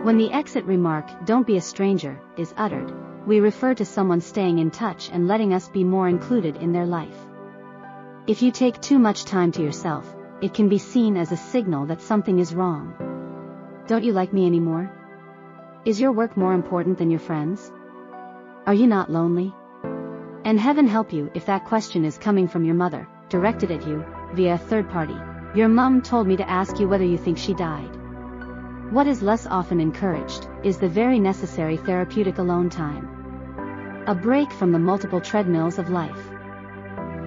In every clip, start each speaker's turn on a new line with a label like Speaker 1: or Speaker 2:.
Speaker 1: When the exit remark, "Don't be a stranger," is uttered, we refer to someone staying in touch and letting us be more included in their life. If you take too much time to yourself, it can be seen as a signal that something is wrong. Don't you like me anymore? Is your work more important than your friends? Are you not lonely? And heaven help you if that question is coming from your mother, directed at you, via a third party. Your mom told me to ask you whether you think she died. What is less often encouraged is the very necessary therapeutic alone time. A break from the multiple treadmills of life.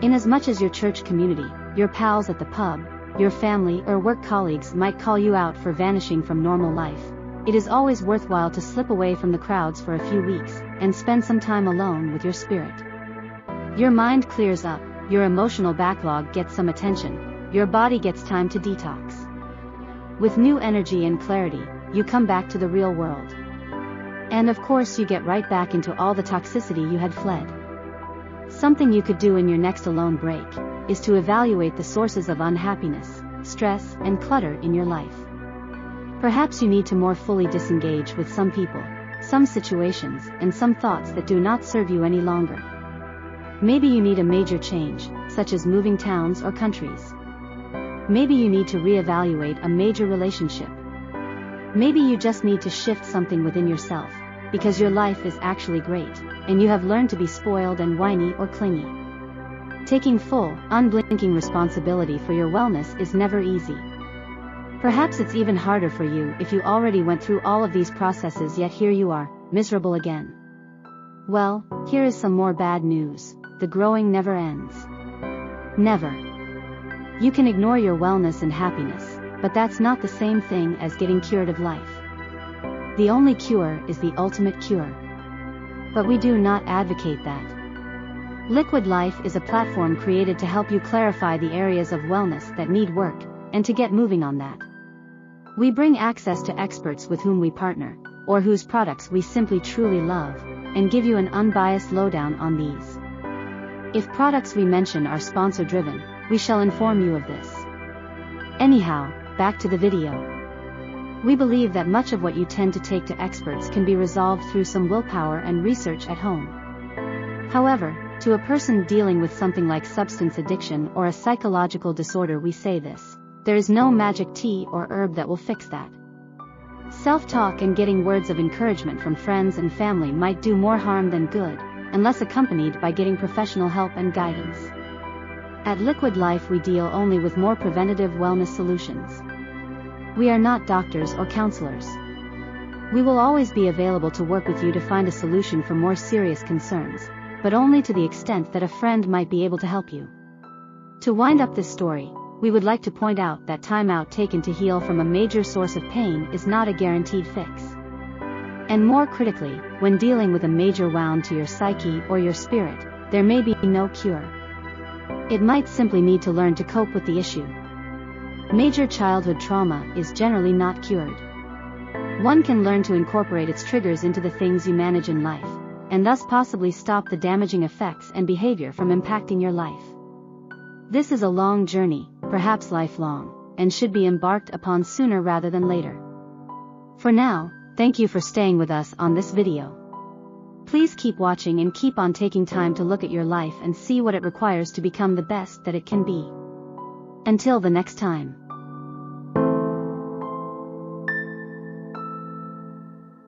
Speaker 1: Inasmuch as your church community, your pals at the pub, your family or work colleagues might call you out for vanishing from normal life, it is always worthwhile to slip away from the crowds for a few weeks and spend some time alone with your spirit. Your mind clears up, your emotional backlog gets some attention, your body gets time to detox. With new energy and clarity, you come back to the real world. And of course you get right back into all the toxicity you had fled. Something you could do in your next alone break is to evaluate the sources of unhappiness, stress, and clutter in your life. Perhaps you need to more fully disengage with some people, some situations, and some thoughts that do not serve you any longer. Maybe you need a major change, such as moving towns or countries. Maybe you need to reevaluate a major relationship. Maybe you just need to shift something within yourself, because your life is actually great, and you have learned to be spoiled and whiny or clingy. Taking full, unblinking responsibility for your wellness is never easy. Perhaps it's even harder for you if you already went through all of these processes, yet here you are, miserable again. Well, here is some more bad news. The growing never ends. Never. You can ignore your wellness and happiness, but that's not the same thing as getting cured of life. The only cure is the ultimate cure. But we do not advocate that. Liquid Life is a platform created to help you clarify the areas of wellness that need work, and to get moving on that. We bring access to experts with whom we partner, or whose products we simply truly love, and give you an unbiased lowdown on these. If products we mention are sponsor-driven, we shall inform you of this. Anyhow, back to the video. We believe that much of what you tend to take to experts can be resolved through some willpower and research at home. However, to a person dealing with something like substance addiction or a psychological disorder, we say this: there is no magic tea or herb that will fix that. Self-talk and getting words of encouragement from friends and family might do more harm than good, unless accompanied by getting professional help and guidance. At Liquid Life we deal only with more preventative wellness solutions. We are not doctors or counselors. We will always be available to work with you to find a solution for more serious concerns, but only to the extent that a friend might be able to help you. To wind up this story, we would like to point out that time out taken to heal from a major source of pain is not a guaranteed fix. And more critically, when dealing with a major wound to your psyche or your spirit, there may be no cure. It might simply need to learn to cope with the issue. Major childhood trauma is generally not cured. One can learn to incorporate its triggers into the things you manage in life, and thus possibly stop the damaging effects and behavior from impacting your life. This is a long journey, perhaps lifelong, and should be embarked upon sooner rather than later. For now, thank you for staying with us on this video. Please keep watching and keep on taking time to look at your life and see what it requires to become the best that it can be. Until the next time.